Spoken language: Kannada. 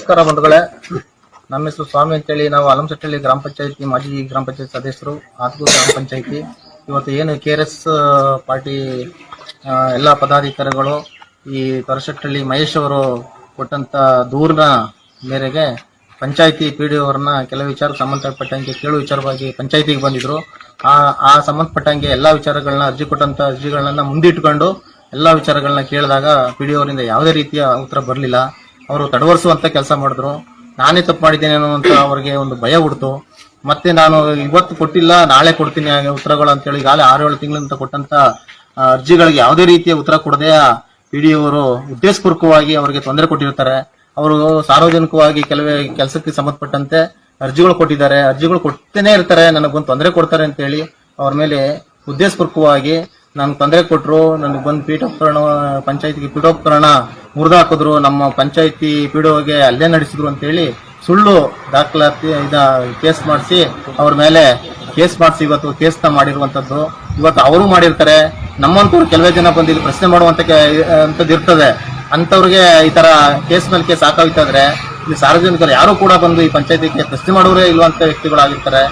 ನಮಸ್ಕಾರ ಬಂಧುಗಳೇ, ನಮ್ಮ ಹೆಸರು ಸ್ವಾಮಿ ಅಂತೇಳಿ. ನಾವು ಅಲಂಸಟ್ಟಳ್ಳಿ ಗ್ರಾಮ ಪಂಚಾಯತಿ ಮಾಜಿ ಗ್ರಾಮ ಪಂಚಾಯತ್ ಸದಸ್ಯರು, ಆತ್ಮೂರು ಗ್ರಾಮ ಪಂಚಾಯತಿ. ಇವತ್ತು ಏನು KRS ಪಾರ್ಟಿ ಎಲ್ಲ ಪದಾಧಿಕಾರಿಗಳು ಈ ತೊರಶೆಟ್ಟಳ್ಳಿ ಮಹೇಶ್ ಅವರು ಕೊಟ್ಟಂತ ದೂರಿನ ಮೇರೆಗೆ ಪಂಚಾಯತಿ PDO ಅವರನ್ನ ಕೆಲವು ವಿಚಾರ ಸಂಬಂಧಪಟ್ಟಂಗೆ ಕೇಳುವ ವಿಚಾರವಾಗಿ ಪಂಚಾಯತಿಗೆ ಬಂದಿದ್ರು. ಆ ಸಂಬಂಧಪಟ್ಟಂಗೆ ಎಲ್ಲಾ ವಿಚಾರಗಳನ್ನ ಅರ್ಜಿ ಕೊಟ್ಟಂತ ಅರ್ಜಿಗಳನ್ನ ಮುಂದಿಟ್ಟುಕೊಂಡು ಎಲ್ಲಾ ವಿಚಾರಗಳನ್ನ ಕೇಳಿದಾಗ PDO ಅವರಿಂದ ಯಾವುದೇ ರೀತಿಯ ಉತ್ತರ ಬರಲಿಲ್ಲ. ಅವರು ತಡವರಿಸುವಂತ ಕೆಲಸ ಮಾಡಿದ್ರು. ನಾನೇ ತಪ್ಪು ಮಾಡಿದ್ದೇನೇನೋ ಅಂತ ಅವರಿಗೆ ಒಂದು ಭಯ ಹುಡ್ತು. ಮತ್ತೆ ನಾನು ಇವತ್ತು ಕೊಟ್ಟಿಲ್ಲ, ನಾಳೆ ಕೊಡ್ತೀನಿ ಉತ್ತರಗಳು ಅಂತೇಳಿ ಈಗಾಗಲೇ 6-7 ತಿಂಗಳಿಂದ ಕೊಟ್ಟಂತ ಅರ್ಜಿಗಳಿಗೆ ಯಾವುದೇ ರೀತಿಯ ಉತ್ತರ ಕೊಡದೆ PDO ಅವರು ಉದ್ದೇಶಪೂರ್ವಕವಾಗಿ ಅವರಿಗೆ ತೊಂದರೆ ಕೊಟ್ಟಿರ್ತಾರೆ. ಅವರು ಸಾರ್ವಜನಿಕವಾಗಿ ಕೆಲಸಕ್ಕೆ ಸಂಬಂಧಪಟ್ಟಂತೆ ಅರ್ಜಿಗಳು ಕೊಟ್ಟಿದ್ದಾರೆ, ಅರ್ಜಿಗಳು ಕೊಡ್ತೇನೆ ಇರ್ತಾರೆ, ನನಗೊಂದು ತೊಂದರೆ ಕೊಡ್ತಾರೆ ಅಂತೇಳಿ ಅವ್ರ ಮೇಲೆ ಉದ್ದೇಶಪೂರ್ವಕವಾಗಿ ನನ್ಗೆ ತೊಂದರೆ ಕೊಟ್ಟರು. ನನಗೆ ಬಂದು ಪೀಠೋಪಕರಣ ಪಂಚಾಯತಿಗೆ ಪೀಠೋಪಕರಣ ಮುರಿದು ಹಾಕಿದ್ರು, ನಮ್ಮ ಪಂಚಾಯತಿ PDOಗೆ ಹಲ್ಲೆ ನಡೆಸಿದ್ರು ಅಂತೇಳಿ ಸುಳ್ಳು ದಾಖಲಾತಿ ಕೇಸ್ ಮಾಡಿಸಿ ಅವ್ರ ಮೇಲೆ ಕೇಸ್ ಮಾಡಿಸಿ ಇವತ್ತು ಕೇಸ್ನ ಮಾಡಿರುವಂತದ್ದು. ಇವತ್ತು ಅವರು ಮಾಡಿರ್ತಾರೆ. ನಮ್ಮಂತವ್ರು ಕೆಲವೇ ಜನ ಬಂದು ಇಲ್ಲಿ ಪ್ರಶ್ನೆ ಮಾಡುವಂತದ್ದು ಇರ್ತದೆ. ಅಂತವ್ರಿಗೆ ಈ ತರ ಕೇಸ್ ಮೇಲೆ ಕೇಸ್ ಹಾಕಾಯ್ತಾದ್ರೆ ಇಲ್ಲಿ ಸಾರ್ವಜನಿಕರು ಯಾರು ಕೂಡ ಬಂದು ಈ ಪಂಚಾಯತಿಗೆ ಪ್ರಶ್ನೆ ಮಾಡೋರೇ ಇಲ್ವಂತ ವ್ಯಕ್ತಿಗಳಾಗಿರ್ತಾರೆ.